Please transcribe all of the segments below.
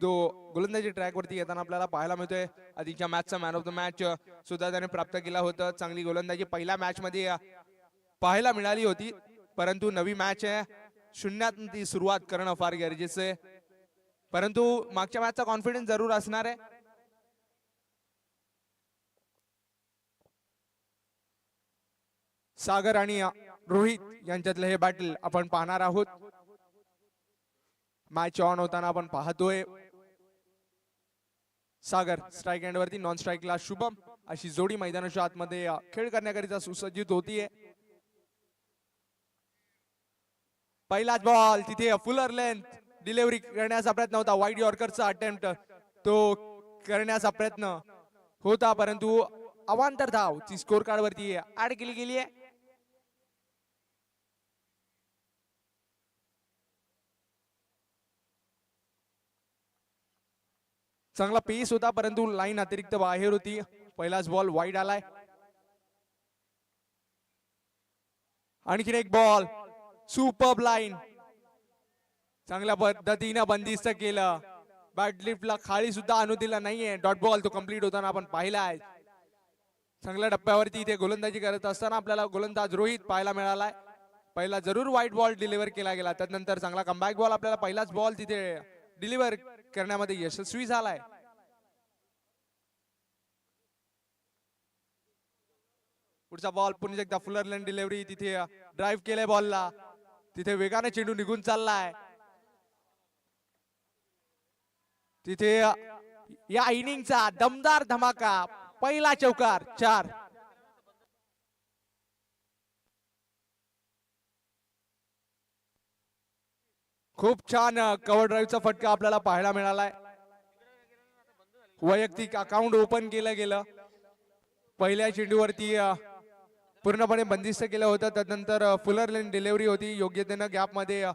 जो गोलंदाजी ट्रॅक वरती येताना आपल्याला पाहायला मिळतोय. आधीच्या मॅचचा मॅन ऑफ द मॅच सुद्धा त्याने प्राप्त केला होता. चांगली गोलंदाजी पहिल्या मॅच मध्ये पाहायला मिळाली होती, परंतु नवी मॅच आहे, शून्यात ती सुरुवात करणं फार गरजेचं आहे. परंतु मागच्या मॅचचा कॉन्फिडन्स जरूर असणार आहे. सागर आणि रोहित यांच्यातलं हे बॅटल आपण पाहणार आहोत. मॅच ऑन होताना आपण पाहतोय. सागर स्ट्राईक एंड वरती, नॉन स्ट्राईकला शुभम, अशी जोडी मैदानाच्या आतमध्ये खेळ करण्याकरिता सुसज्जित होतीये. पहिलाच बॉल तिथे फुलर लेंथ डिलिव्हरी करण्याचा प्रयत्न होता. वाईड यॉर्करचा अटेम्प्ट तो करण्याचा प्रयत्न होता, परंतु अवांतर धाव ती स्कोर कार्ड वरती ऍड केली गेली आहे. चांगला पेस होता, परंतु लाईन अतिरिक्त बाहेर होती. पहिलाच बॉल वाईड आलाय. आणखीन एक बॉल, सुपर्ब लाईन, चांगल्या पद्धतीने बंदिस्त केलं. बॅटलिफ्टला खाली सुद्धा आणू दिला नाहीये. डॉट बॉल तो कम्प्लीट होताना आपण पाहिलाय. चांगल्या टप्प्यावरती इथे गोलंदाजी करत असताना आपल्याला गोलंदाज रोहित पाहायला मिळालाय. पहिला जरूर वाईट बॉल डिलिव्हर केला गेला, त्यानंतर चांगला कमबॅक बॉल आपल्याला पहिलाच बॉल तिथे डिलिव्हर करण्यामध्ये यशस्वी झालाय. पुढचा बॉल पुन्हा एकदा फुलर लेन डिलिव्हरी, तिथे ड्राईव्ह केलंय बॉलला, तिथे वेगाने चेंडू निघून चाललाय. तिथे या इनिंगचा दमदार धमाका, पहिला चौकार, 4. खूप छान कव्हर ड्राईव्हचा फटका आपल्याला पाहायला मिळालाय. वैयक्तिक अकाउंट ओपन केलं गेलं. पहिल्या चेंडूवरती पूर्णपणे बंदिस्त केलं होतं. त्यानंतर फुलर लेन डिलिव्हरी होती, योग्यतेनं गॅप मध्ये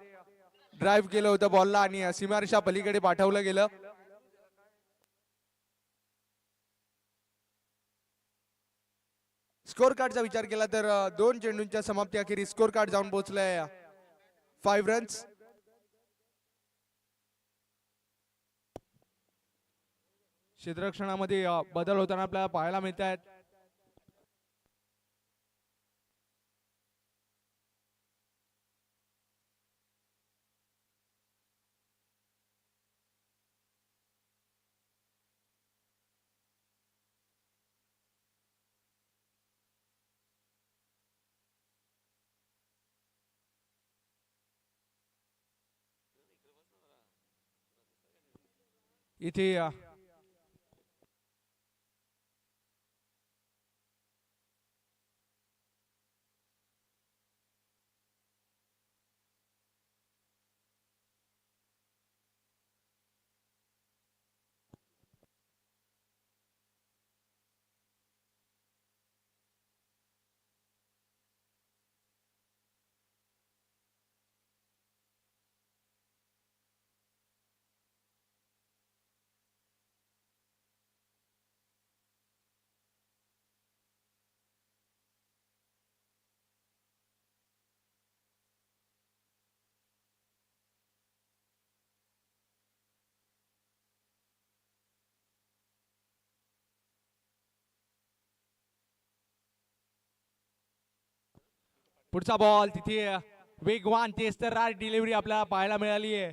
ड्राईव्ह केलं होतं बॉलला आणि सीमारेषा पलीकडे पाठवलं गेलं. स्कोर कार्डचा विचार केला तर 2 चेंडूंच्या समाप्ती अखेरीस स्कोर कार्ड जाऊन पोहोचलंय 5 रन्स. क्षेत्ररक्षणामध्ये बदल होताना आपल्याला पाहायला मिळत आहेत. इथे पुढचा बॉल, तिथे वेगवान तेस्तरार डिलिव्हरी आपल्याला पाहायला मिळाली आहे.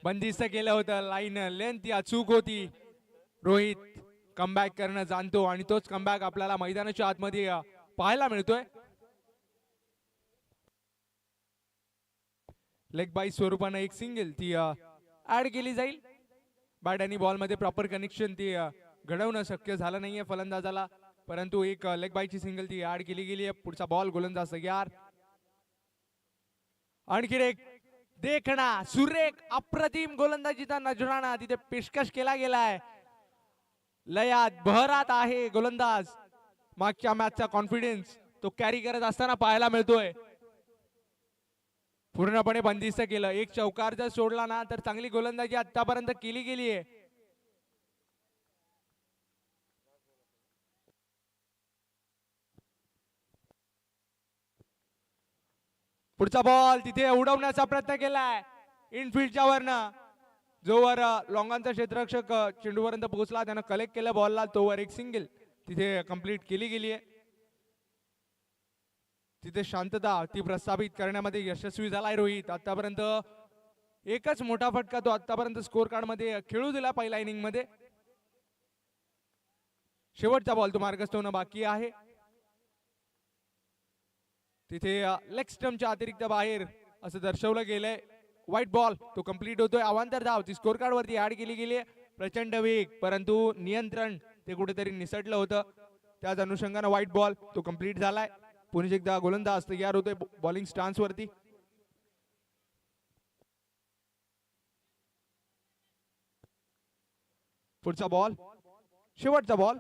बंदिस्त केलं होतं. लाईन लेंथ अचूक होती. रोहित कमबॅक करणं जाणतो आणि तोच कमबॅक आपल्याला मैदानाच्या आतमध्ये पाहायला मिळतोय. लेग बाय स्वरूपानं एक सिंगल ती ऍड केली जाईल. बॅट आणि बॉल मध्ये प्रॉपर कनेक्शन ती घडवणं शक्य झालं नाहीये फलंदाजाला, परंतु एक लेग बायची सिंगल ती ऍड केली गेली आहे. पुढचा बॉल गोलंदाज तयार. आणखी एक देखणा सुरेख अप्रतिम गोलंदाजीचा नजराणा तिथे पेशकश केला गेलाय. लयात बहरात आहे गोलंदाज. मागच्या मॅचचा कॉन्फिडन्स तो कॅरी करत असताना पाहायला मिळतोय. पूर्णपणे बंदिस्त केलं. एक चौकार जर सोडला ना तर चांगली गोलंदाजी आतापर्यंत केली गेली आहे. पुढचा बॉल तिथे उडवण्याचा प्रयत्न केलाय इनफिल्डच्या वरनं. जोवर लॉंगांचा क्षेत्ररक्षक चेंडूपर्यंत पोहोचला त्यानं कलेक्ट केलं बॉलला तोवर एक सिंगल तिथे कंप्लीट केली गेली आहे. तिथे शांतता ती प्रस्थापित करण्यामध्ये यशस्वी झालाय रोहित. आतापर्यंत एकच मोठा फटका तो आतापर्यंत स्कोर कार्ड मध्ये खेळू दिला पहिल्या इनिंग मध्ये. शेवटचा बॉल तो मार्गस्थ होणं बाकी आहे. तिथे लेग स्टंपच्या अतिरिक्त बाहेर असं दर्शवलं गेलंय. व्हाईट बॉल तो कंप्लीट होतोय. अवांतर धाव ती स्कोर कार्ड वरती ऍड केली गेली. प्रचंड वेग परंतु नियंत्रण ते कुठेतरी निसटलं होतं. त्याच अनुषंगाने व्हाईट बॉल तो कंप्लीट झालाय. पुन्हा एकदा गोलंदाज तयार होतोय बॉलिंग स्टान्स वरती. पुढचा बॉल शेवटचा बॉल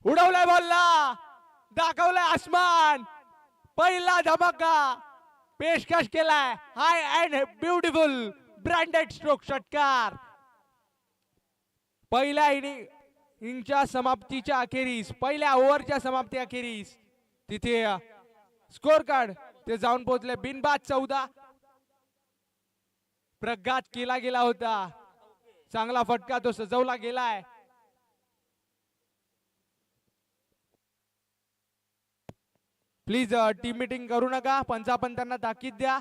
उडवलाय बॉलला दाखवलाय आसमान. पहिला धमाका पेशकश केलाय. हाय अँड ब्युटिफुल ब्रँडेड स्ट्रोक षटकार. पहिल्या इनिंगच्या समाप्तीच्या अखेरीस पहिल्या ओव्हरच्या समाप्ती अखेरीस तिथे स्कोर कार्ड ते जाऊन पोहोचले बिनबाद 14. प्रघात केला गेला होता. चांगला फटका तो सजवला गेलाय. प्लीज टीम मीटिंग करू नका. पंचापंतांना ताकीद द्या.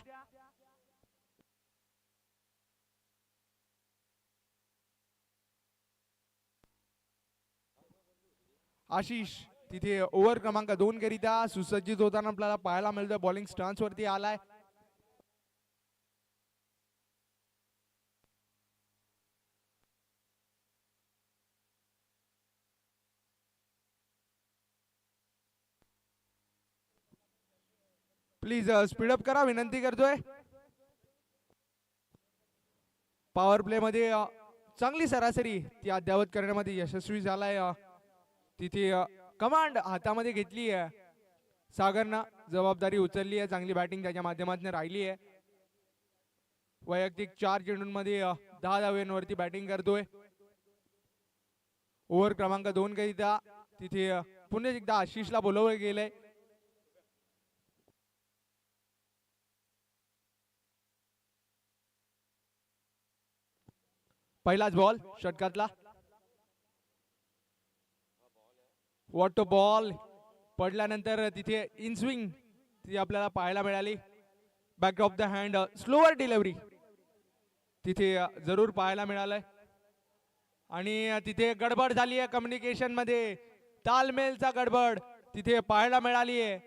आशिष तिथे ओव्हर क्रमांक 2 करिता सुसज्जित होताना आपल्याला पाहायला मिळतोय. बॉलिंग स्टान्स वरती आलाय. प्लीज स्पीडअप करा विनंती करतोय. पॉवर प्ले मध्ये चांगली सरासरी ती अद्यावत करण्यामध्ये यशस्वी झालाय. तिथे कमांड हातामध्ये घेतली आहे. सागरनं जबाबदारी उचलली आहे. चांगली बॅटिंग त्याच्या माध्यमातून राहिली आहे. वैयक्तिक 4 चेंडूंमध्ये 10 धावांवरती बॅटिंग करतोय. ओव्हर क्रमांक 2 करिता तिथे पुन्हा एकदा आशिषला बोलवलं गेलंय. पहिलाच बॉल षटकातला. वॉट बॉल पडल्यानंतर तिथे इन स्विंग ती आपल्याला पाहायला मिळाली. Back of the hand slower delivery तिथे जरूर पाहायला मिळालंय. आणि तिथे गडबड झाली आहे कम्युनिकेशन मध्ये. तालमेलचा गडबड तिथे पाहायला मिळाली आहे.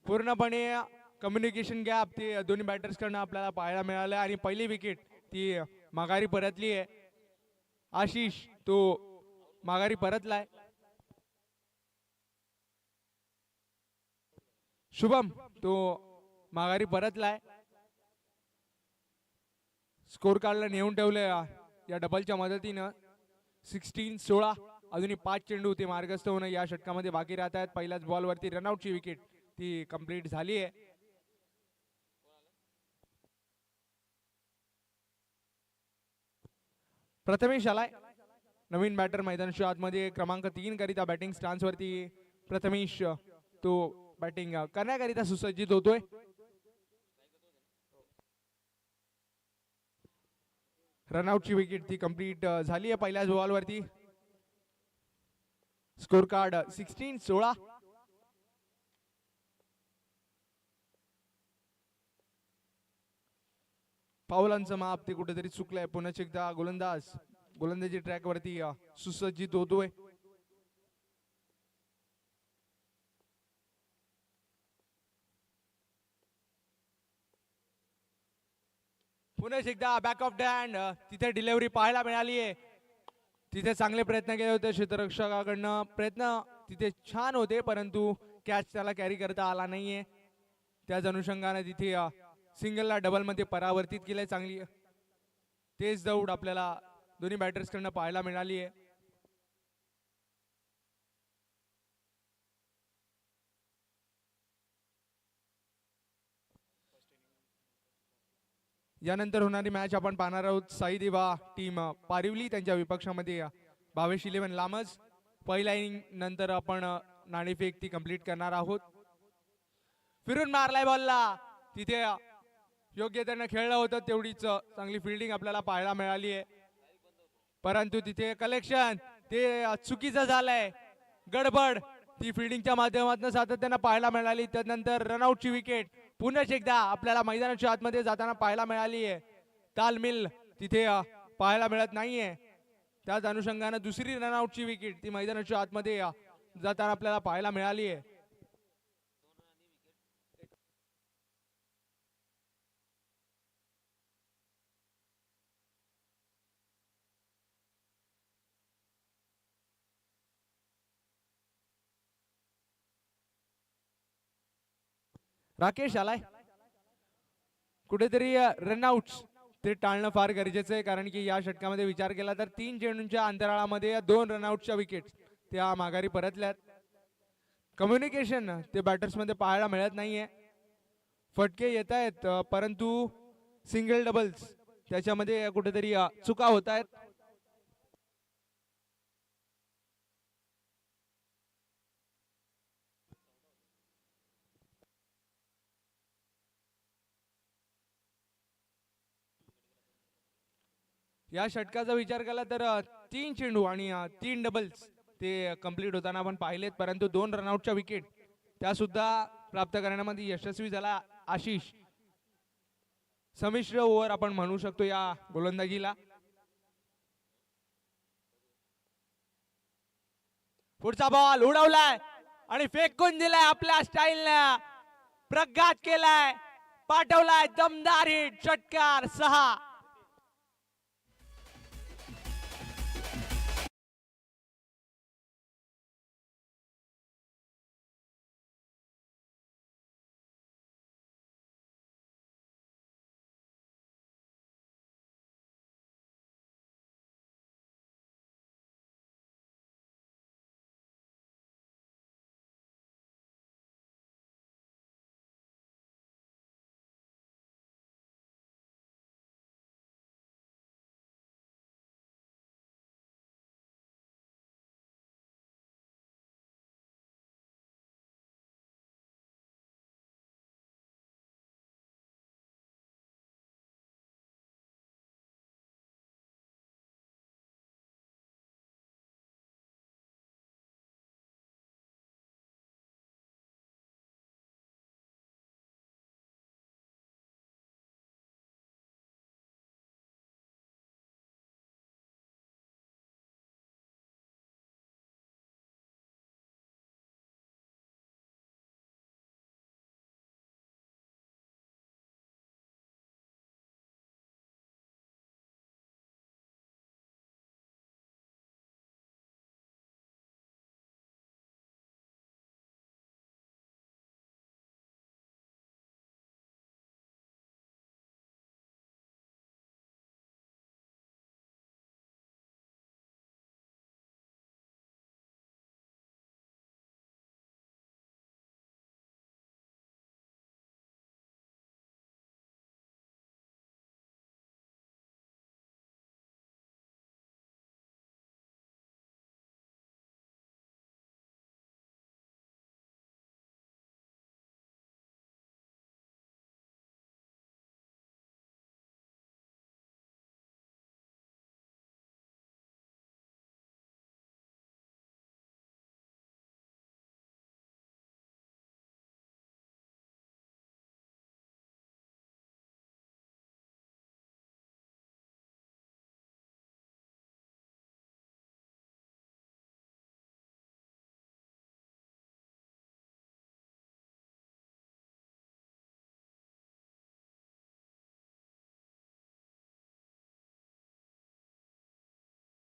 पूर्णपणे कम्युनिकेशन गॅप ते दोन्ही बॅटर्स कडनं आपल्याला पाहायला मिळालं. आणि पहिली विकेट ती माघारी परतली आहे. आशिष तो माघारी परतलाय. शुभम तो माघारी परतलाय. स्कोर कार्डला नेऊन ठेवलंय या डबलच्या मदतीनं. 16-16 अजूनही 5 चेंडू ते मार्गस्थ होणं या षटकामध्ये बाकी राहत आहेत. पहिल्याच बॉल वरती रनआउटची विकेट ती कंप्लीट झाली आहे. प्रथमेश आलाय नवीन बॅटर मैदानाच्या आतमध्ये. क्रमांक 3 करिता बॅटिंग स्टान्स वरती प्रथमेश तो बॅटिंग करण्याकरिता सुसज्जित होतोय. रनआउटची विकेट ती कंप्लीट झाली आहे पहिल्याच बॉल वरती. Score card 16-16. पावलांचं माप ते कुठेतरी चुकलंय. पुन्हा एकदा गोलंदाजी ट्रॅक वरती सुसज्जित होतोय. पुन्हा एकदा बॅक ऑफ द हँड तिथे डिलिव्हरी पाहायला मिळाली आहे. तिथे चांगले प्रयत्न केले होते क्षेत्ररक्षकाकडनं. प्रयत्न तिथे छान होते परंतु कॅच त्याला कॅरी करता आला नाहीये. त्याच अनुषंगाने तिथे सिंगलला डबल मध्ये परावर्तित केलंय. चांगली तेज दौड आपल्याला दोन्ही बॅटर्स कडनं पाहायला मिळाली आहे. यानंतर होणारी मॅच आपण पाहणार आहोत. साई देवा टीम पारिवली त्यांच्या विपक्षामध्ये भावेश 11 लामज. पहिल्या इनिंग नंतर आपण नाणेफेक ती कंप्लीट करणार आहोत. फिरून मारलाय बॉलला. तिथे योग्य त्यानं खेळलं होतं तेवढीच चांगली फिल्डिंग आपल्याला पाहायला मिळाली आहे. परंतु तिथे कलेक्शन ते चुकीचं झालंय. गडबड ती फिल्डिंगच्या माध्यमातून सातत्यानं पाहायला मिळाली. त्यानंतर रनआउटची विकेट पुन्हा एकदा आपल्याला मैदानाच्या आतमध्ये जाताना पाहायला मिळाली आहे. तालमील तिथे पाहायला मिळत नाहीये. त्याच अनुषंगाने दुसरी रनआउटची विकेट ती मैदानाच्या आतमध्ये जाताना आपल्याला पाहायला मिळाली आहे. राकेश आलाय कुठेतरी रनआउट ते टाळणं फार गरजेचं आहे. कारण की या षटकामध्ये विचार केला तर 3 चेंडूंच्या अंतराळामध्ये 2 रनआउटच्या विकेट त्या माघारी परतल्यात. कम्युनिकेशन ते बॅटर्स मध्ये पाहायला मिळत नाहीये. फटके येत आहेत परंतु सिंगल डबल्स त्याच्यामध्ये कुठेतरी चुका होत आहेत. या षटकाचा विचार केला तर 3 चेंडू आणि 3 डबल्स ते कंप्लीट होताना आपण पाहिलेत. परंतु 2 रनआउटच्या विकेट त्या सुद्धा प्राप्त करण्यामध्ये यशस्वी झाला आशिष. संमिश्र ओव्हर आपण म्हणू शकतो या गोलंदाजीला. पुढचा बॉल उडवलाय आणि फेकून दिलाय आपल्या स्टाईलनं. प्रघात केलाय, पाठवलाय दमदार हिट. षटकार 6.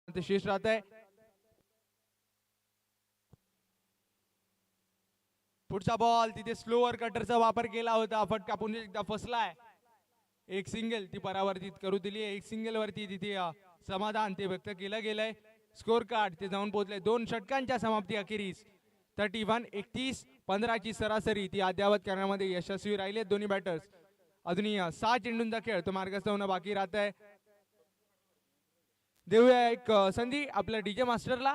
शेष राहत आहे. पुढचा बॉल तिथे स्लोअर कटरचा वापर केला होता. फटका पुन्हा एकदा फसलाय. एक सिंगल ती परावर्तित करू दिली. एक सिंगल वरती तिथे समाधान ते व्यक्त केलं गेलंय. स्कोर कार्ड ते जाऊन पोहोचले 2 षटकांच्या समाप्ती अखेरीस 31-31. 15 ची सरासरी ती अद्यावत करण्यामध्ये यशस्वी राहिले दोन्ही बॅटर्स. अजूनही 6 चेंडूंचा खेळ तो मार्गस्थ होणं बाकी राहत आहे. देऊया एक संधी आपल्या डीजे मास्टरला.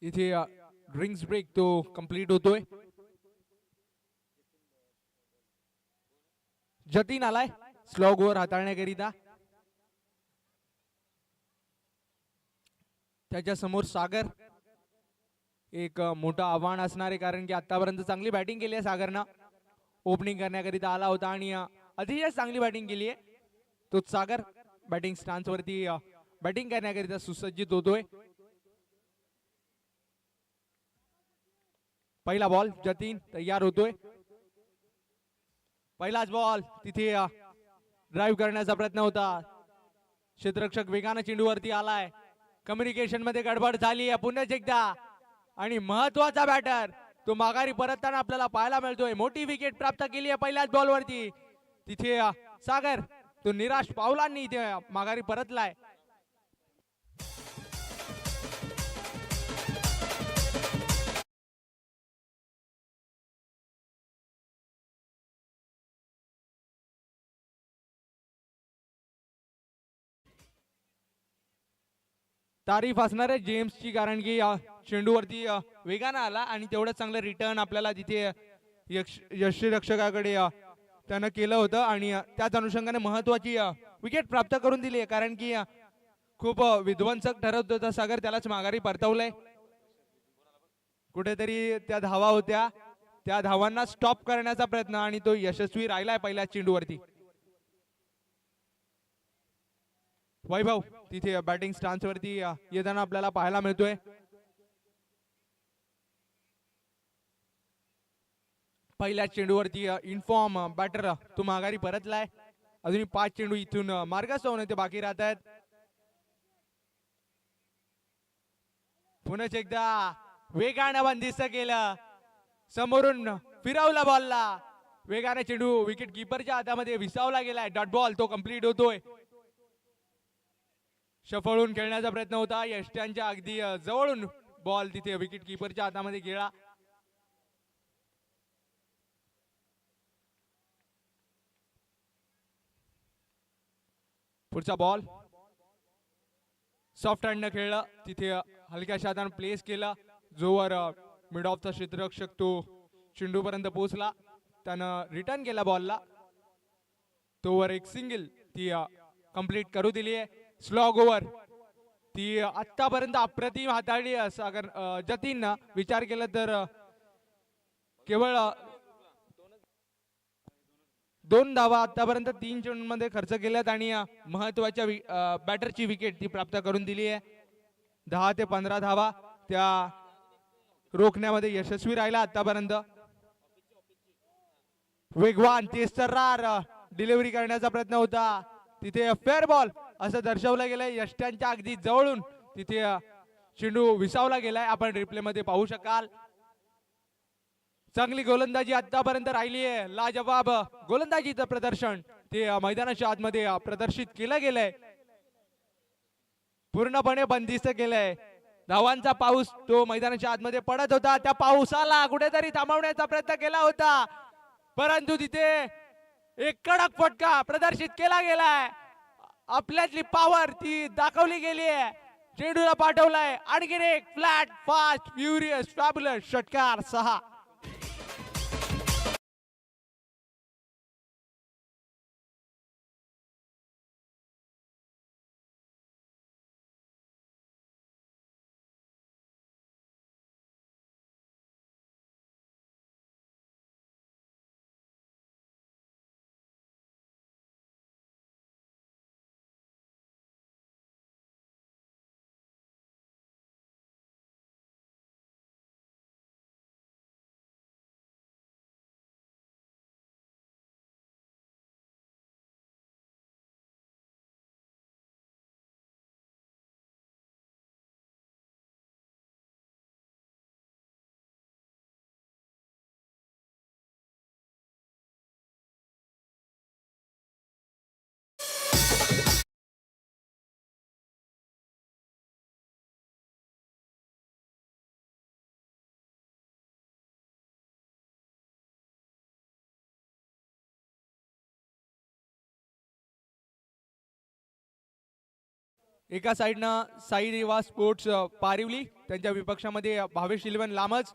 इथे ड्रिंक्स ब्रेक तो कंप्लीट होतोय. जतीन आलाय स्लॉग ओव्हर हाताळण्याकरिता. त्याच्या समोर सागर एक मोठं आव्हान असणार आहे, कारण की आतापर्यंत चांगली बॅटिंग केली आहे सागरनं. ओपनिंग करण्याकरिता आला होता आणि अतिशय चांगली बॅटिंग केली आहे. तो सागर बॅटिंग स्टान्स वरती बॅटिंग करण्याकरिता सुसज्जित होतोय. पहिला बॉल जतीन तयार होतोय. पहिलाच बॉल तिथे ड्राईव्ह करण्याचा प्रयत्न होता. क्षेत्ररक्षक वेगाने चेंडूवरती आलाय. कम्युनिकेशन मध्ये गडबड झाली आहे पुन्हा एकदा आणि महत्वाचा बॅटर तो माघारी परतताना आपल्याला पाहायला मिळतोय. मोठी विकेट प्राप्त केली आहे पहिल्याच बॉल वरती. तिथे सागर तो निराश पावलांनी इथे माघारी परतलाय. तारीफ असणार आहे जेम्सची, कारण की चेंडूवरती वेगानं आला आणि तेवढं चांगलं रिटर्न आपल्याला तिथे यष्टीरक्षकाकडे त्यानं केलं होतं आणि त्याच अनुषंगाने महत्वाची विकेट प्राप्त करून दिली आहे, कारण की खूप विध्वंसक ठरवत होता सागर, त्यालाच माघारी परतवलंय. कुठेतरी त्या धावा होत्या, त्या धावांना स्टॉप करण्याचा प्रयत्न आणि तो यशस्वी राहिलाय पहिल्या चेंडूवरती. वैभव तिथे बॅटिंग स्टान्स वरती येताना आपल्याला पाहायला मिळतोय. पहिल्या चेंडूवरती इन्फॉर्म बॅटर तो माघारी परतलाय. अजूनही 5 चेंडू इथून मार्गस्थ होणे ते बाकी राहत आहेत. पुन्हा एकदा वेगानं बंदिस्त केलं, समोरून फिरवला बॉलला. वेगाने चेंडू विकेट किपरच्या हातामध्ये विसावला गेलाय. डॉट बॉल तो कंप्लीट होतोय. शफळून खेळण्याचा प्रयत्न होता, यष्ट्यांच्या अगदी जवळून बॉल तिथे विकेट किपरच्या हातामध्ये गेला. पुढचा बॉल सॉफ्ट हँडनं खेळला, तिथे हलक्याशा हाताने प्लेस केला. जोवर मिड ऑफचा क्षेत्ररक्षक तो चेंडू पर्यंत पोहोचला, त्यानं रिटर्न केला बॉलला. तोवर एक सिंगल ती कंप्लीट करू दिली आहे. स्लॉग ओव्हर ती आतापर्यंत अप्रतिम हाताळली सागर जतीन विचार केला तर केवळ 2 धावा आतापर्यंत 3 चेंडूंमध्ये खर्च केल्यात आणि महत्वाच्या बॅटरची विकेट ती प्राप्त करून दिली आहे. 10 ते 15 धावा त्या रोखण्यामध्ये यशस्वी राहिला आतापर्यंत. वेगवान तेस्तरार डिलिव्हरी करण्याचा प्रयत्न होता, तिथे फेअर बॉल असं दर्शवलं गेलंय. यष्ट्यांच्या अगदी जवळून तिथे चेंडू विसावला गेलाय, आपण रिप्ले मध्ये पाहू शकाल. चांगली गोलंदाजी आतापर्यंत राहिली आहे. लाजवाब गोलंदाजीचं प्रदर्शन ते मैदानाच्या आतमध्ये प्रदर्शित केलं गेलंय. पूर्णपणे बंदिस्त केलंय. धावांचा पाऊस तो मैदानाच्या आतमध्ये पडत होता, त्या पावसाला कुठेतरी थांबवण्याचा प्रयत्न केला होता, परंतु तिथे एक कडक फटका प्रदर्शित केला गेलाय. आपल्यातली पॉवर ती दाखवली गेली आहे. चेंडूला पाठवलाय आणखीन एक फ्लॅट फास्ट फ्युरियस फॅब्युलस षटकार 6. एका साईडनं साई देवा स्पोर्ट्स पारिवली, त्यांच्या विपक्षामध्ये भावेश इलेव्हन लामज.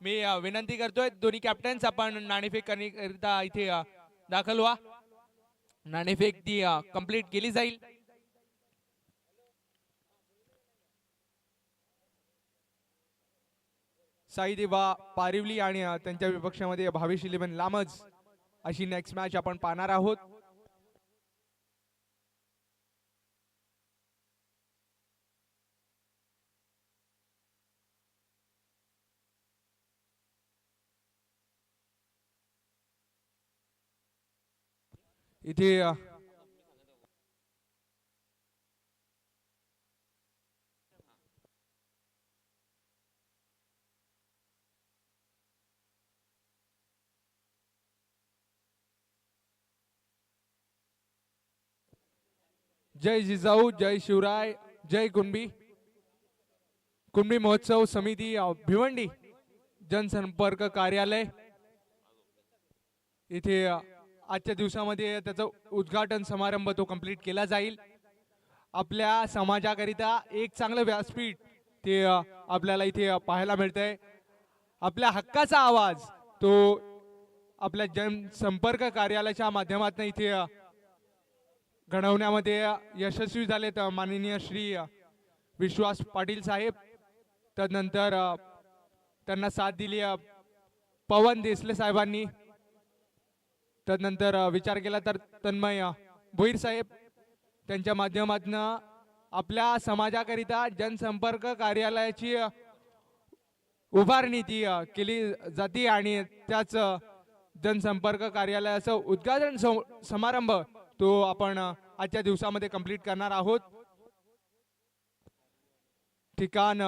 मी विनंती करतोय दोन्ही कॅप्टन्स आपण नाणेफेक करण्याकरिता इथे दाखल व्हा. नाणेफेक ती कंप्लीट केली जाईल. साई देवा पारिवली आणि त्यांच्या विपक्षामध्ये भावेश इलेव्हन लामज अशी नेक्स्ट मॅच आपण पाहणार आहोत. इथे जय जिजाऊ, जय शिवराय, जय कुणबी. कुणबी महोत्सव समिती भिवंडी जनसंपर्क कार्यालय इथे आजच्या दिवसामध्ये त्याचा उद्घाटन समारंभ तो कंप्लीट केला जाईल. आपल्या समाजाकरिता एक चांगलं व्यासपीठ ते आपल्याला इथे पाहायला मिळतंय. आपल्या हक्काचा आवाज तो आपल्या जनसंपर्क कार्यालयाच्या माध्यमातून इथे घडवण्यामध्ये यशस्वी झालेत माननीय श्री विश्वास पाटील साहेब. तदनंतर त्यांना साथ दिली पवन देसले साहेबांनी. तदनंतर विचार केला तर तन्मय भोईर साहेब त्यांच्या माध्यमातून आपल्या समाजाकरिता जनसंपर्क कार्यालयाची उभारणी ती केली जाते आणि त्याच जनसंपर्क कार्यालयाचं उद्घाटन समारंभ तो आपण आजच्या दिवसामध्ये कंप्लीट करणार आहोत. ठिकाण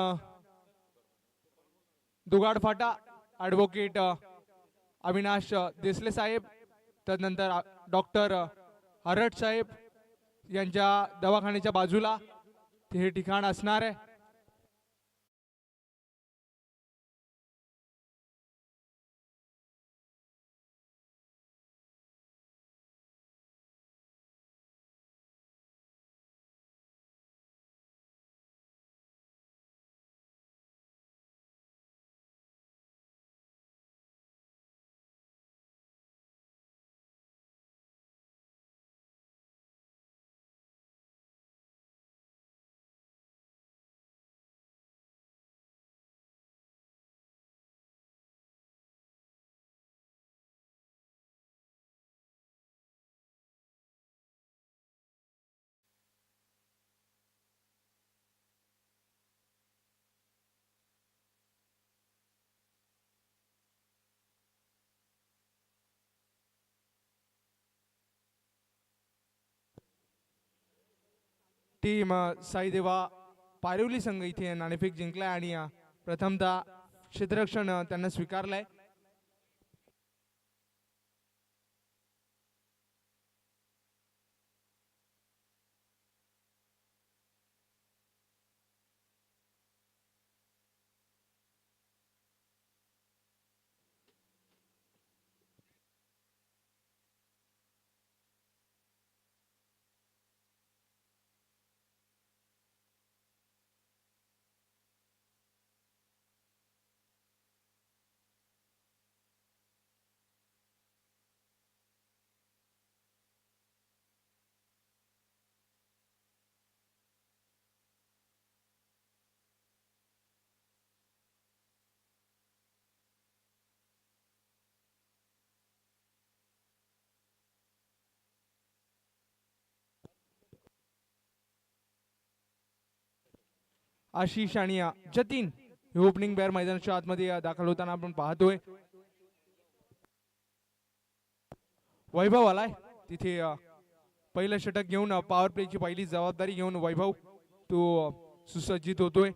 दुगाड फाटा, ॲडव्होकेट अविनाश देसले साहेब, तदनंतर डॉक्टर हरट साहेब यांच्या दवाखान्याच्या बाजूला हे ठिकाण असणार आहे. टीम साई देवा पारिवली संघ इथे नाणेफेक जिंकलाय आणि प्रथमतः क्षेत्ररक्षण त्यांना स्वीकारलंय. आशिष आणि जतीन हे ओपनिंग बॅर मैदानाच्या आतमध्ये दाखल होताना आपण पाहतोय. वैभव आलाय तिथे पहिलं षटक घेऊन पॉवर प्लेची पहिली जबाबदारी घेऊन वैभव तो सुसज्जित होतोय.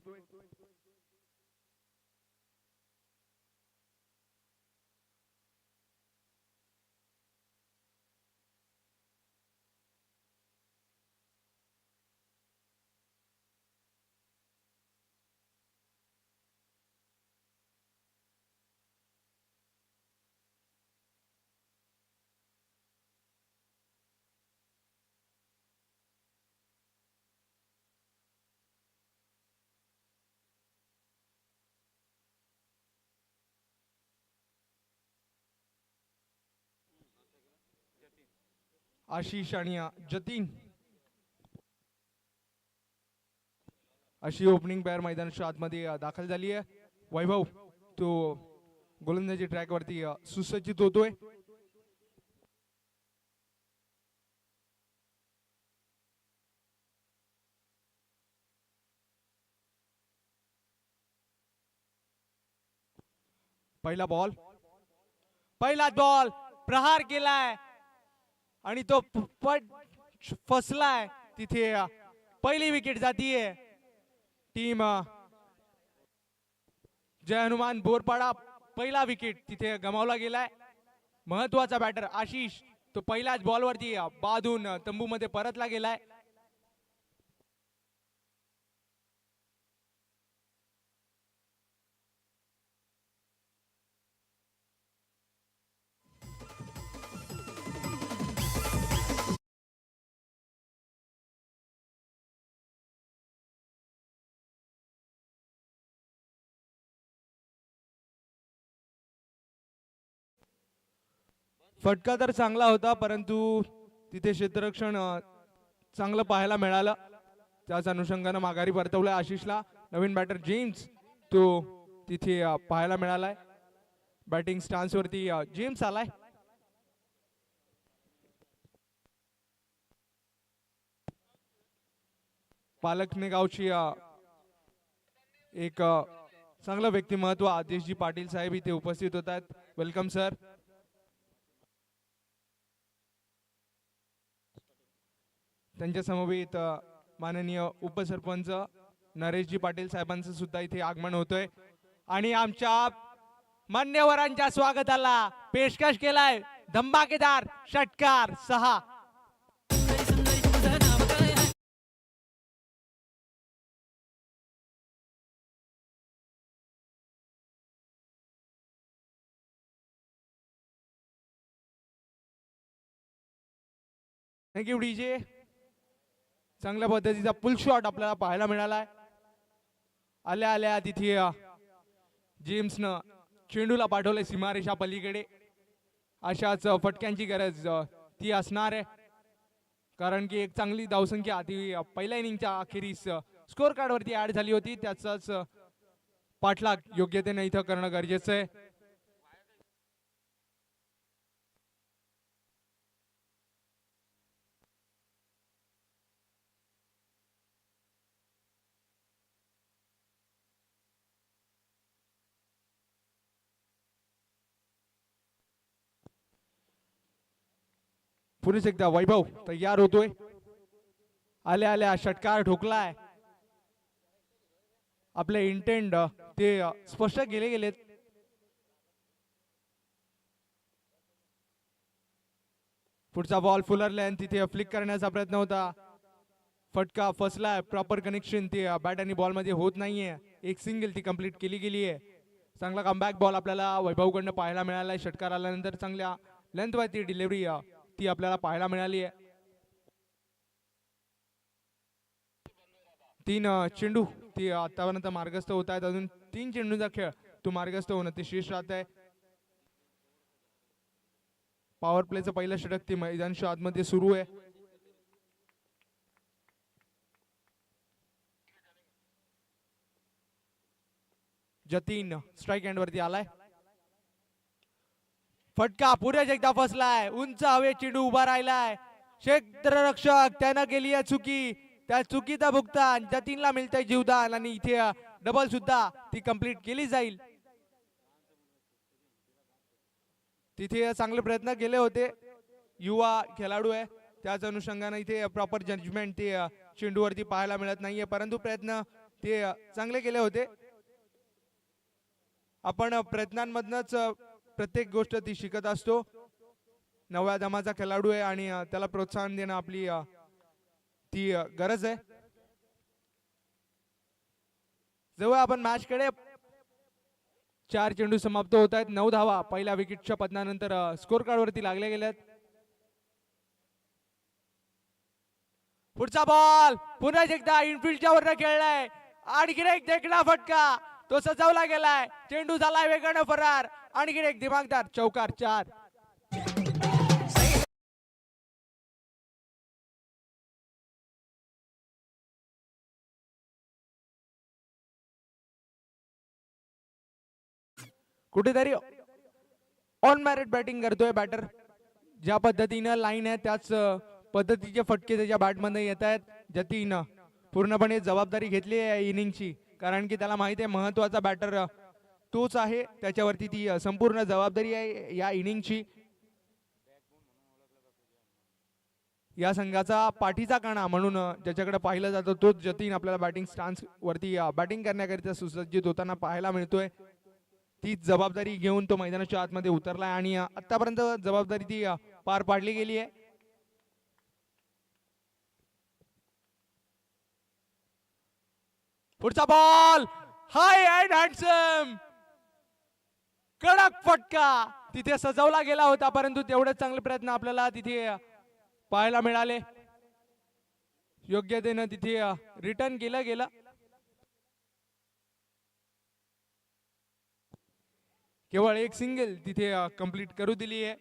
आशिष आणि जतीन अशी ओपनिंग पेअर मैदानाच्या आतमध्ये दाखल झाली आहे. वैभव तो गोलंदाजी ट्रॅक वरती सुसज्जित होतोय. पहिला बॉल, पहिलाच बॉल प्रहार केलाय आणि तो फसलाय. तिथे पहिली विकेट जातीये. टीम जय हनुमान बोरपाडा पहिला विकेट तिथे गमावला गेलाय. महत्वाचा बॅटर आशिष तो पहिल्याच बॉल वरती बाधून तंबू मध्ये परतला गेलाय. फटका तर चांगला होता परंतु तिथे क्षेत्ररक्षण चांगलं पाहायला मिळालं. त्याच अनुषंगाने माघारी परतवलं आशिषला. नवीन बॅटर जेम्स तो तिथे पाहायला मिळालाय. बॅटिंग स्टान्स वरती जेम्स आलाय. पालकने गावची एक चांगलं व्यक्तिमत्व आदेशजी पाटील साहेब इथे उपस्थित होत आहेत. Welcome sir. त्यांच्या समवेत माननीय उपसरपंच नरेशजी पाटील साहेबांचं सुद्धा इथे आगमन होतोय आणि आमच्या मान्यवरांच्या स्वागताला पेशकश केलाय धमाकेदार षटकार 6. Thank you DJ. चांगल्या पद्धतीचा पुल शॉट आपल्याला पाहायला मिळालाय. आल्या आल्या तिथे जेम्सनं चेंडूला पाठवले सीमारेषा पलीकडे. अशाच फटक्यांची गरज ती असणार आहे कारण की एक चांगली धावसंख्या ती पहिल्या इनिंगच्या अखेरीस स्कोर कार्ड वरती ऍड झाली होती. त्याचाच पाठलाग योग्यतेने इथं करणं गरजेचं आहे. पुन्हा एकदा वैभव तयार होतोय. आल्या आल्या षटकार ठोकलाय. आपले इंटेंट ते स्पष्ट केले गेलेत. पुढचा बॉल फुलर लेन तिथे फ्लिक करण्याचा प्रयत्न होता. फटका फसलाय. प्रॉपर कनेक्शन ते बॅट आणि बॉल मध्ये होत नाहीये. एक सिंगल ती कंप्लीट केली गेली आहे. चांगला कमबॅक बॉल आपल्याला वैभवकडनं पाहायला मिळालाय. षटकार आल्यानंतर चांगल्या लेंथ वरती डिलिव्हरी ती आपल्याला पाहायला मिळाली आहे. 3 चेंडू ती आतापर्यंत मार्गस्थ होत आहेत. अजून 3 चेंडूचा खेळ तो मार्गस्थ होणं ते शेष राहत आहे. पॉवर प्लेचं पहिलं षटक ते मैदानच्या आतमध्ये सुरू आहे. जतीन स्ट्राईक एंड वरती आलाय. फटका पुरेच एकदा फसलाय. उंच हवे चेंडू उभा राहिलाय. क्षेत्ररक्षक त्यानं केली आहे चुकी. त्या चुकीचा भुगतान जतीनला मिळतंय जीवदान आणि इथे डबल सुद्धा ती कंप्लीट केली जाईल. तिथे चांगले प्रयत्न केले होते. युवा खेळाडू आहे त्याच अनुषंगाने इथे प्रॉपर जजमेंट ते चेंडूवरती पाहायला मिळत नाहीये परंतु प्रयत्न ते चांगले केले होते. आपण प्रयत्नांमधनच प्रत्येक गोष्ट ती शिकत असतो. नव्या दमाचा खेळाडू आहे आणि त्याला प्रोत्साहन देणं आपली ती गरज आहे. जवळ आपण मॅच कडे 4 चेंडू समाप्त होत आहेत. 9 धावा पहिल्या विकेटच्या पतनानंतर स्कोर कार्ड वरती लागले गेलेत. पुढचा बॉल पुन्हा एकदा इनफिल्डच्या वर खेळलाय. आणखी एक देखणा फटका तो सजवला गेलाय. चेंडू झालाय वेगाने फरार. आणखी एक दिमागदार चौकार 4. कुठेतरी ऑन मॅरिट बॅटिंग करतोय बॅटर. ज्या पद्धतीनं लाईन आहे त्याच पद्धतीचे फटके त्याच्या बॅटमध्ये येत आहेत. जतीन पूर्णपणे जबाबदारी घेतली आहे इनिंगची, कारण की त्याला माहिती आहे महत्वाचा बॅटर तोच आहे, त्याच्यावरती ती संपूर्ण जबाबदारी आहे या इनिंगची. या संघाचा पाठीचा कणा म्हणून ज्याच्याकडे पाहिलं जातं तोच जतीन आपल्याला बॅटिंग स्टान्स वरती बॅटिंग करण्याकरिता सुसज्जित होताना पाहायला मिळतोय. तीच जबाबदारी घेऊन तो मैदानाच्या आतमध्ये उतरलाय आणि आतापर्यंत जबाबदारी ती पार पाडली गेली आहे. पुढचा बॉल हाय अँड हँडसम, कडक फटका तिथे सजवला गेला होता, परंतु तेवढे चांगले प्रयत्न आपल्याला तिथे पाहायला मिळाले. योग्यतेनं तिथे रिटर्न केलं गेलं. केवळ एक सिंगल तिथे कंप्लीट करू दिली आहे.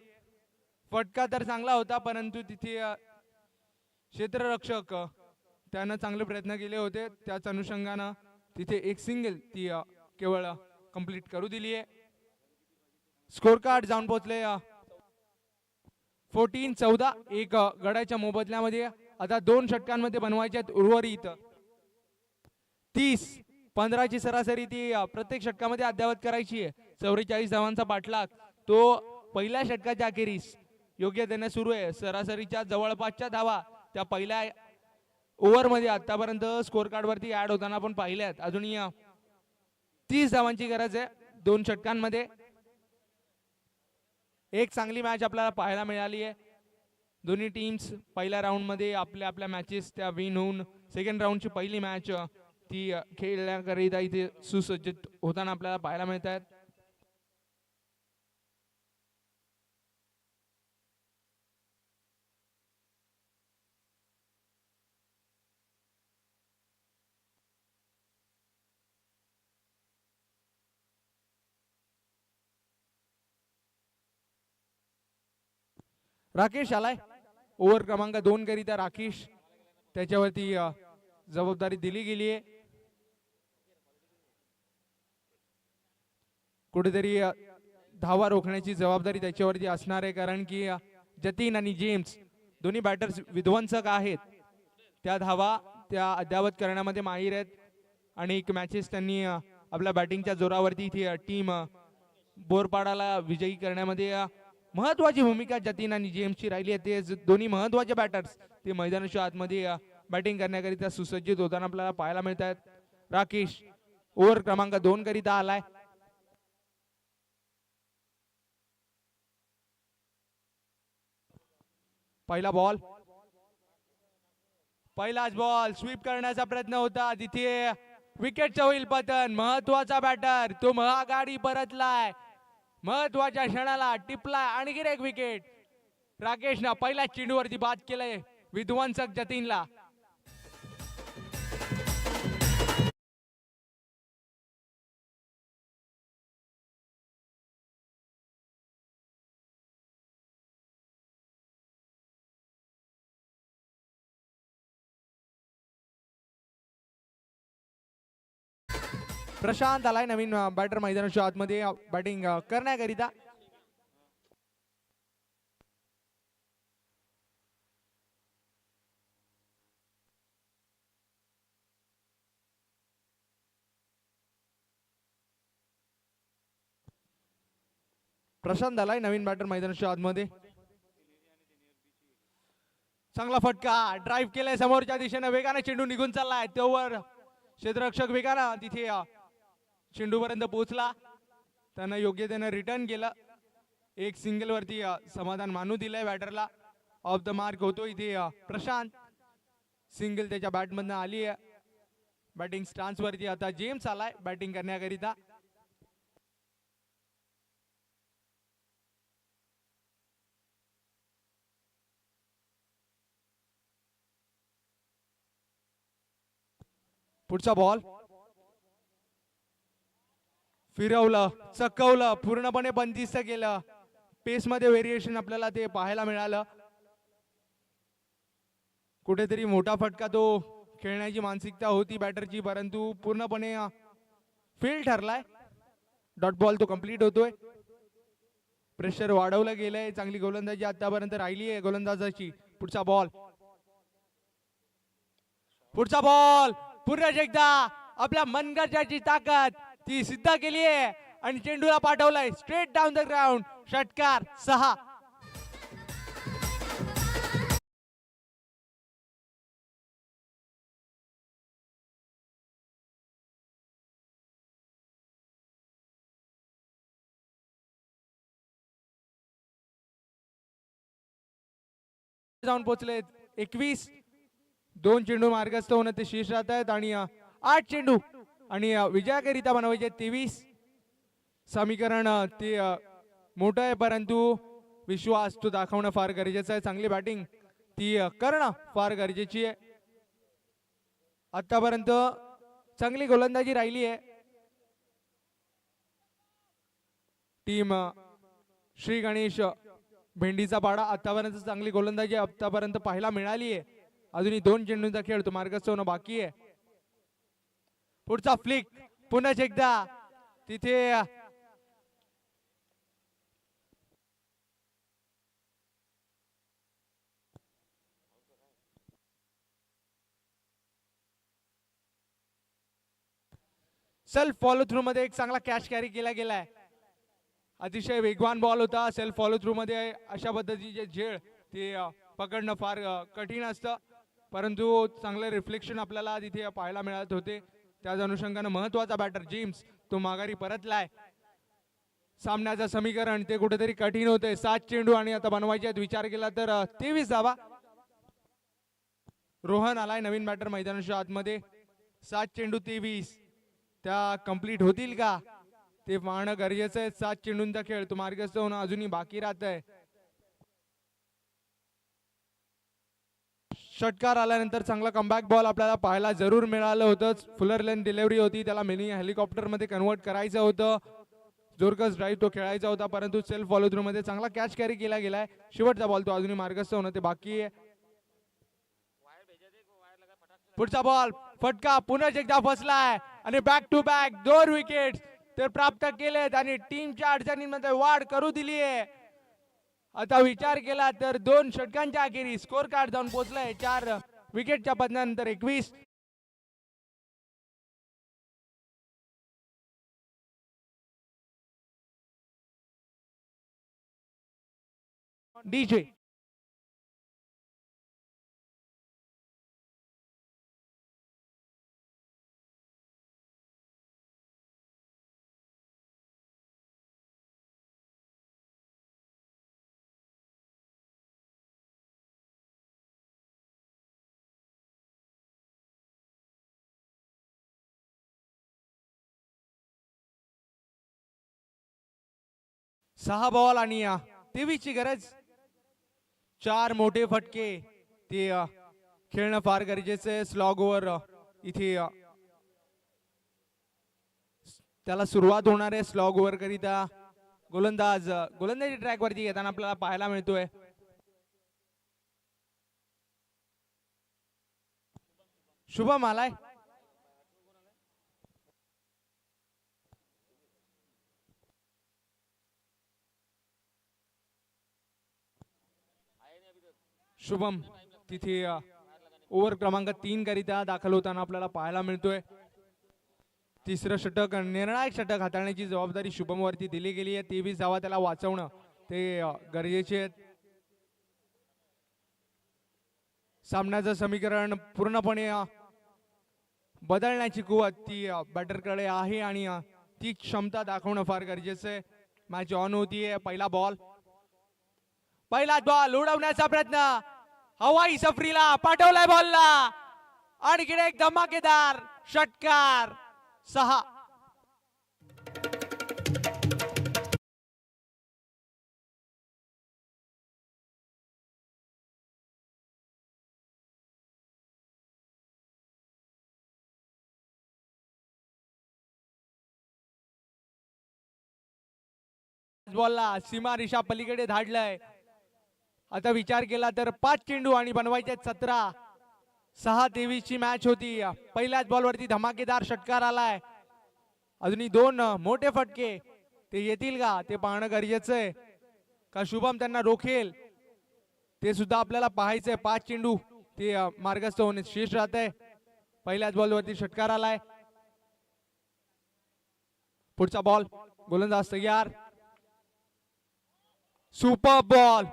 फटका तर चांगला होता, परंतु तिथे क्षेत्ररक्षक त्यानं चांगले प्रयत्न केले होते, त्याच अनुषंगानं तिथे एक सिंगल ती केवळ कंप्लीट करू दिली आहे. स्कोर कार्ड जाऊन पोहोचले 14-14. एक गडाच्या मोबदल्यामध्ये आता 2 षटकांमध्ये बनवायचे आहेत उर्वरित 30-15 ची सरासरी ती प्रत्येक षटकामध्ये अद्यावत करायची आहे. 44 धावांचा पाठलाग तो पहिल्या षटकाच्या अखेरीस योग्यतेने सुरू आहे. सरासरीच्या जवळपासच्या धावा त्या पहिल्या ओव्हर मध्ये आतापर्यंत स्कोर कार्ड वरती ऍड होताना आपण पाहिल्यात. अजूनही 30 धावांची गरज आहे 2 षटकांमध्ये. एक चांगली मॅच आपल्याला पाहायला मिळाली आहे. दोन्ही टीम्स पहिल्या राऊंड मध्ये आपल्या आपल्या मॅचेस त्या विन होऊन सेकंड राऊंडची पहिली मॅच ती खेळण्याकरिता इथे सुसज्जित होताना आपल्याला पाहायला मिळत आहेत. राकेश आलाय ओव्हर क्रमांक 2 करिता. राकेश त्याच्यावरती जबाबदारी दिली गेली आहे. कुठेतरी धावा रोखण्याची जबाबदारी त्याच्यावरती असणार आहे, कारण की जतीन आणि जेम्स दोन्ही बॅटर्स विध्वंसक आहेत. त्या धावा त्या अद्यावत करण्यामध्ये माहीर आहेत. अनेक मॅचेस त्यांनी आपल्या बॅटिंगच्या जोरावरती इथे टीम बोरपाडाला विजयी करण्यामध्ये महत्वाची भूमिका जतीन आणि जेम्सची राहिली आहे. ते दोन्ही महत्वाचे बॅटर्स ते मैदानाच्या आतमध्ये बॅटिंग करण्याकरिता सुसज्जित होताना आपल्याला पाहायला मिळत आहेत. राकेश ओव्हर क्रमांक 2 करिता आलाय. पहिला बॉल, पहिलाच बॉल स्वीप करण्याचा प्रयत्न होता, तिथे विकेटचं होईल पतन. महत्वाचा बॅटर तो आघाडी परतलाय, महत्वाच्या क्षणाला टिपलाय आणखी एक विकेट. राकेशनं पहिल्या चेंडूवरती बाद केलंय विध्वंसक जतीनला. प्रशांत आलाय नवीन बॅटर मैदानाच्या आतमध्ये बॅटिंग करण्याकरिता. प्रशांत आलाय नवीन बॅटर मैदानाच्या आतमध्ये. चांगला फटका, ड्राईव्ह केलाय समोरच्या दिशेने, वेगाने चेंडू निघून चाललाय. तोवर क्षेत्ररक्षक वेगाने तिथे चेंडू पर्यंत पोहोचला, त्यानं योग्यतेनं रिटर्न केलं. एक सिंगल वरती समाधान मानू दिलंय बॅटरला. ऑफ द मार्क होतो इथे प्रशांत. सिंगल त्याच्या बॅट मधनं आली आहे. बॅटिंग स्टान्स वरती आता जेम्स आलाय बॅटिंग करण्याकरिता. पुढचा बॉल फिरवलं, चकवलं, पूर्णपणे बंदिस्त केलं. पेस मध्ये व्हेरिएशन आपल्याला ते पाहायला मिळालं. कुठेतरी मोठा फटका तो खेळण्याची मानसिकता होती बॅटरची, परंतु पूर्णपणे फेल ठरलाय. डॉट बॉल तो कम्प्लीट होतोय. प्रेशर वाढवलं गेलंय. चांगली गोलंदाजी आतापर्यंत राहिली आहे गोलंदाजाची. पुढचा बॉल पुन्हा एकदा आपल्या मनगटाची ताकद ती सिद्ध केली आहे आणि चेंडूला पाठवलाय स्ट्रेट डाऊन द ग्राउंड. षटकार 6. जाऊन पोहोचले 21. 2 चेंडू मार्गस्थ होणं ते शीर्ष राहत आहेत आणि 8 चेंडू आणि विजयाकरिता बनवायचे 23. समीकरण ते मोठं आहे परंतु विश्वास तो दाखवणं फार गरजेचं आहे. चांगली बॅटिंग ती करणं फार गरजेची आहे. आतापर्यंत चांगली गोलंदाजी राहिली आहे. टीम श्री गणेश भेंडीचा पाडा आतापर्यंत चांगली गोलंदाजी आतापर्यंत पाहायला मिळाली आहे. अजूनही 2 चेंडूंचा खेळ तो मार्गस्थ होणं बाकी आहे. पुढचा फ्लिक पुन्हा एकदा तिथे सेल्फ फॉलो थ्रू मध्ये एक चांगला कॅच कॅरी केला गेलाय. अतिशय वेगवान बॉल होता. सेल्फ फॉलो थ्रू मध्ये अशा पद्धतीचे झेळ ते पकडणं फार कठीण असतं परंतु चांगले रिफ्लेक्शन आपल्याला तिथे पाहायला मिळत होते. त्याच अनुषंगाने महत्वाचा बॅटर जेम्स तो माघारी परतलाय. सामन्याचं समीकरण ते कुठेतरी कठीण होते. 7 चेंडू आणि आता बनवायचे विचार केला तर 23 धावा. रोहन आलाय नवीन बॅटर मैदानाच्या आतमध्ये. 7 चेंडू 23 त्या कंप्लीट होतील का ते पाहणं गरजेचं आहे. 7 चेंडूंचा खेळ तो मार्गस्थ होणं अजूनही बाकी राहत आहे. षटकार आल्यानंतर चांगला कमबॅक बॉल आपल्याला पाहायला जरूर मिळालं होतं. फुलर लेन डिलिव्हरी होती त्याला मिनी हेलिकॉप्टर मध्ये कन्वर्ट करायचं होतं. जोरकस ड्राईव्ह तो खेळायचा होता परंतु सेल्फ फॉलो थ्रू मध्ये चांगला कॅच कॅरी केला गेलाय. शेवटचा बॉल तो अजूनही मार्गस्थ होणं ते बाकी आहे. पुढचा बॉल फटका पुन्हा एकदा फसलाय आणि बॅक टू बॅक 2 विकेट तर प्राप्त केलेत आणि टीमच्या अडचणींमध्ये वाढ करू दिली आहे. आता विचार केला तर 2 षटकांच्या अखेरीस स्कोर कार्ड जाऊन पोहोचलाय 4 विकेटच्या पतनानंतर 21. डीजे सहा बॉल आणि 23 ची गरज. 4 मोठे फटके ते खेळणं फार गरजेचं आहे. स्लॉग ओव्हर इथे त्याला सुरुवात होणार आहे. स्लॉग ओव्हर करिता गोलंदाजी ट्रॅक वरती येताना आपल्याला पाहायला मिळतोय. शुभम आलाय. शुभम तिथे ओव्हर क्रमांक 3 करिता दाखल होताना आपल्याला पाहायला मिळतोय. तिसरं षटक निर्णायक षटक हाताळण्याची जबाबदारी शुभम वरती दिली गेली आहे. 23 धावा त्याला वाचवणं ते गरजेचे आहेत. सामन्याचं समीकरण पूर्णपणे बदलण्याची कुवत ती बॅटरकडे आहे आणि ती क्षमता दाखवणं फार गरजेचं आहे. मॅच ऑन होतीये. पहिलाच बॉल उडवण्याचा प्रयत्न हवाई सफरीला पाठवलाय बॉलला आणखी एक धमाकेदार षटकार 6. बॉलला सीमा रेषा पलीकडे धाडलंय. आता विचार केला तर 5 चेंडू आणि बनवायचे 17. 6-23 ची मॅच होती. पहिल्याच बॉल वरती धमाकेदार षटकार आलाय. अजूनही 2 मोठे फटके ते येतील का ते पाहणं गरजेचं आहे का शुभम त्यांना रोखेल ते सुद्धा आपल्याला पाहायचंय. 5 चेंडू ते मार्गस्थ होणे शेष राहत आहे. पहिल्याच बॉलवरती षटकार आलाय. पुढचा बॉल गोलंदाज तयार. सुपर बॉल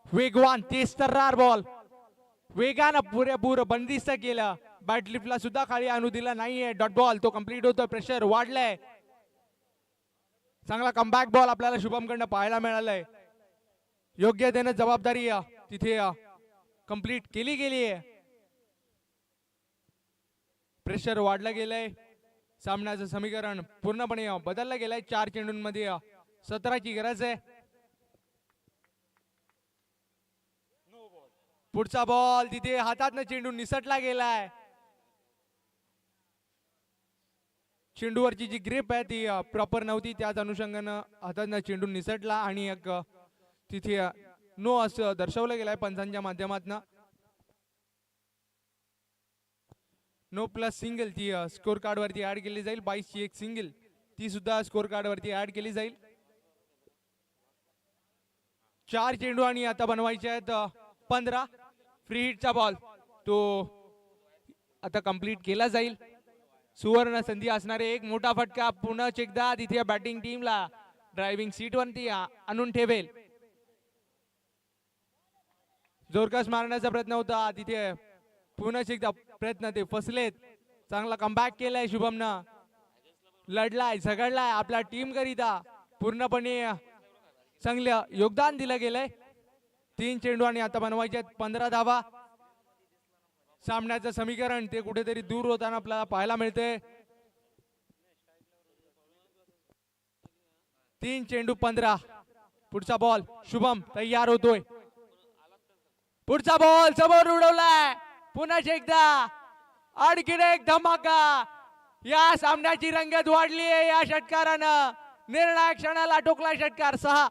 वेगवान तेजतर्रार बॉल वेगानं पुरेपूर बंदिस्त केलं. बॅटलिफ्टला सुद्धा खाली आणू दिला नाहीये. डॉट बॉल तो कंप्लीट होतो. प्रेशर वाढलंय. चांगला कमबॅक बॉल आपल्याला शुभम कडनं पाहायला मिळालंय. योग्य देणं जबाबदारी तिथे कंप्लीट केली गेली आहे. प्रेशर वाढलं गेलंय. सामन्याचं समीकरण पूर्णपणे बदललं गेलंय. 4 चेंडूंमध्ये 17ची गरज आहे. पुढचा बॉल तिथे हातातनं चेंडू निसटला गेलाय. चेंडूवरची जी ग्रिप आहे ती प्रॉपर नव्हती. त्याच अनुषंगानं हातातनं चेंडू निसटला आणि एक तिथे नो असं दर्शवलं गेलंय पंचांच्या माध्यमातून. नो प्लस सिंगल ती स्कोर कार्ड वरती ऍड केली जाईल. 22 ची एक सिंगल ती सुद्धा स्कोर कार्ड वरती ऍड केली जाईल. 4 चेंडू आणि आता बनवायचे आहेत 15. फ्री हिटचा बॉल तो आता कंप्लीट केला जाईल. सुवर्ण संधी असणारे एक मोठा फटका पुन्हा एकदा तिथे बॅटिंग टीमला ड्रायव्हिंग सीट वरती आणून ठेवेल. जोरकस मारण्याचा प्रयत्न होता तिथे पुन्हा एकदा प्रयत्न ते फसलेत. चांगला कमबॅक केलाय शुभमनं. लढलाय झगडलाय आपल्या टीम करिता पूर्णपणे चांगलं योगदान दिलं गेलंय. 3 चेंडू आणि आता बनवायचे 15 धावा. सामन्याचं समीकरण ते कुठेतरी दूर होताना आपल्याला पाहायला मिळते. 3 चेंडू 15. पुढचा बॉल शुभम तयार होतोय. पुढचा बॉल समोर उडवलाय. पुन्हा एकदा आणखीन एक धमाका. या सामन्याची रंगत वाढली आहे. या षटकारानं निर्णायक क्षणाला टोकला षटकार 6.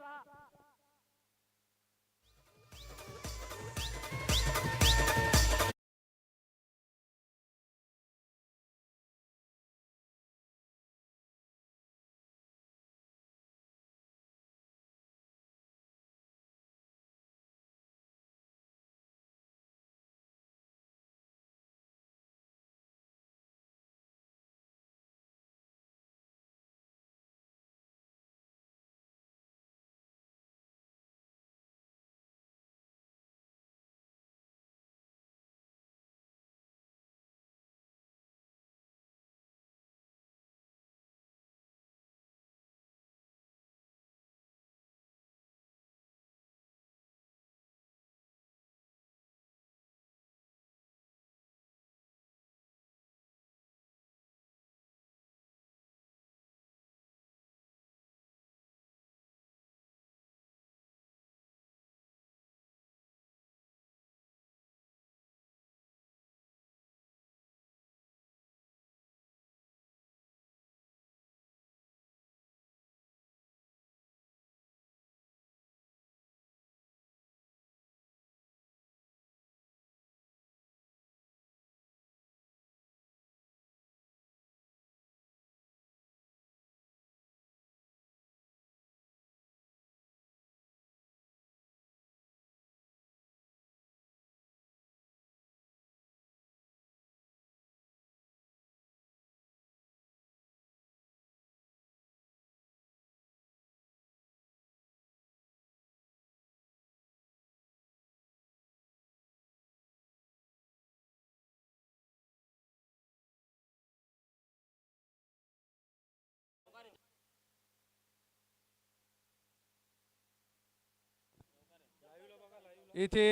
इथे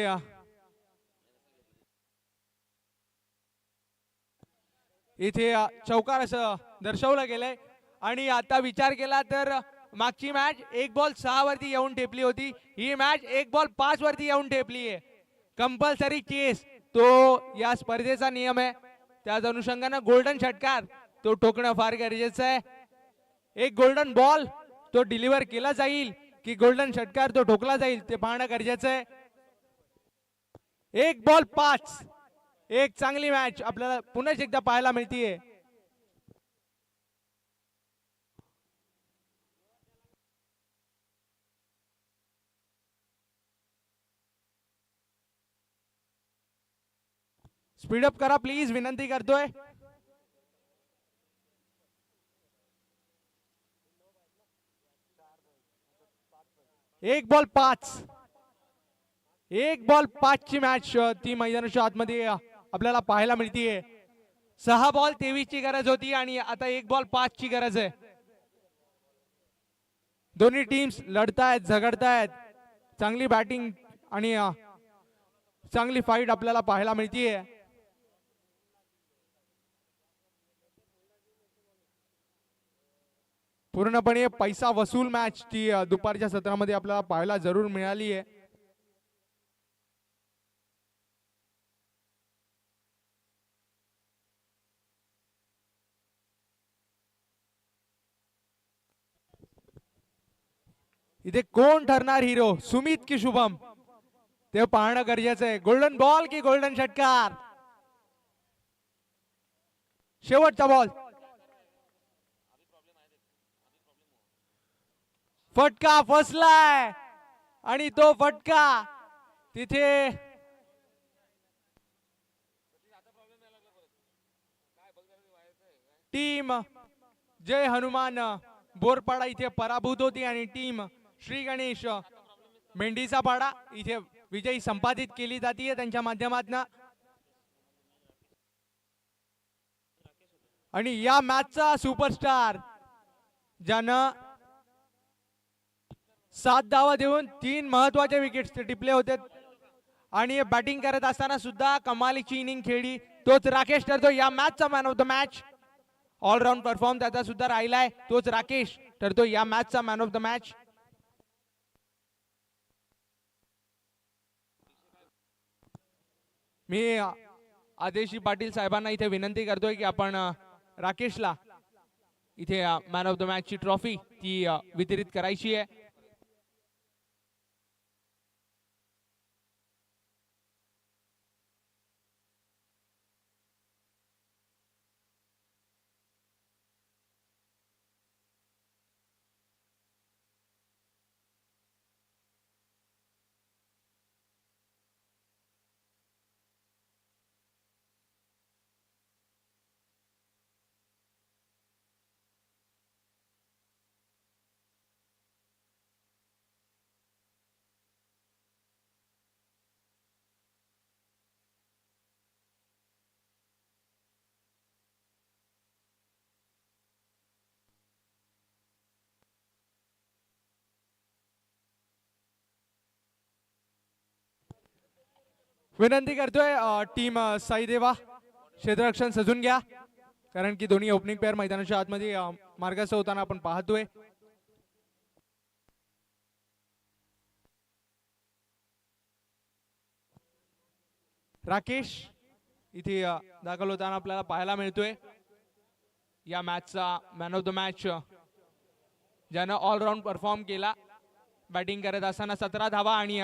इथे चौकार असं दर्शवलं गेलंय. आणि आता विचार केला तर मागची मॅच 1 बॉल 6 वरती येऊन ठेपली होती. ही मॅच 1 बॉल 5 वरती येऊन ठेपली आहे. कंपल्सरी केस तो या स्पर्धेचा नियम आहे. त्याच अनुषंगानं गोल्डन षटकार तो ठोकणं फार गरजेचं आहे. एक गोल्डन बॉल तो डिलिव्हर केला जाईल की गोल्डन षटकार तो ठोकला जाईल ते पाहणं गरजेचं आहे. 1 बॉल 5. एक चांगली मॅच आपल्याला पुन्हा एकदा पाहायला मिळतीये. स्पीडअप करा प्लीज, विनंती करतोय. एक बॉल 5, एक बॉल 5 ची मॅच ती मैदानाच्या आतमध्ये आपल्याला पाहायला मिळतीये. 6 बॉल 23 ची गरज होती आणि आता 1 बॉल 5 ची गरज आहे. दोन्ही टीम्स लढतायत, झगडतायत. चांगली बॅटिंग आणि चांगली फाईट आपल्याला पाहायला मिळतीये. पूर्णपणे पैसा वसूल मॅच ती दुपारच्या सत्रामध्ये आपल्याला पाहायला जरूर मिळाली आहे. इथे कोण ठरणार हिरो, सुमित की शुभम, ते पाहणं गरजेचं आहे. गोल्डन बॉल की गोल्डन षटकार. शेवटचा बॉल, फटका फसलाय आणि तो फटका तिथे टीम जय हनुमान बोरपाडा इथे पराभूत होती आणि टीम श्री गणेश मेंढीचा पाडा इथे विजयी संपादित केली जाते त्यांच्या माध्यमातून. आणि या मॅचचा सुपरस्टार ज्यानं 7 धावा देऊन 3 महत्वाचे विकेट्स टिपले होते आणि बॅटिंग करत असताना सुद्धा कमालीची इनिंग खेळली, तोच राकेश ठरतो या मॅचचा man of the match. Allround perform त्याचा सुद्धा राहिलाय, तोच राकेश ठरतो या मॅचचा मॅन ऑफ द मॅच. मी आदेशी पाटील साहेबांना इथे विनंती करतोय की आपण राकेशला इथे मॅन ऑफ द मॅच ची ट्रॉफी ती वितरित करायची आहे. विनंती करतोय टीम साईदेवा क्षेत्ररक्षण सजून घ्या, कारण की दोन्ही ओपनिंग प्लेअर मैदानाच्या आतमध्ये मार्गस्थ होताना आपण पाहतोय. राकेश इथे दाखल होताना आपल्याला पाहायला मिळतोय. या मॅचचा मॅन ऑफ द मॅच ज्यानं ऑलराऊंड परफॉर्म केला, बॅटिंग करत असताना 17 धावा आणि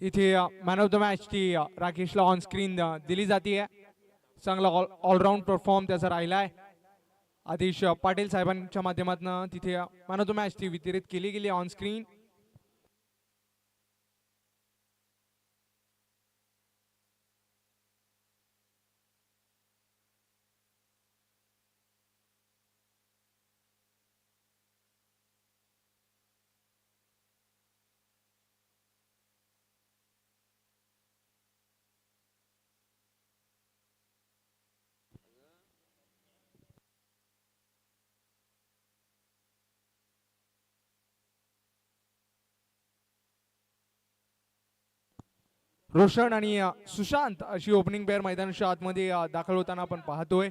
इथे मॅन ऑफ द मॅच ती राकेशला ऑन स्क्रीन दिली जाते. चांगला ऑलराऊंड परफॉर्म त्याचा राहिलाय. आदेश पाटील साहेबांच्या माध्यमातून तिथे मॅन ऑफ द मॅच ती वितरित केली गेली ऑन स्क्रीन. रोशन आणि सुशांत अशी ओपनिंग पेअर मैदानाच्या आतमध्ये दाखल होताना आपण पाहतोय.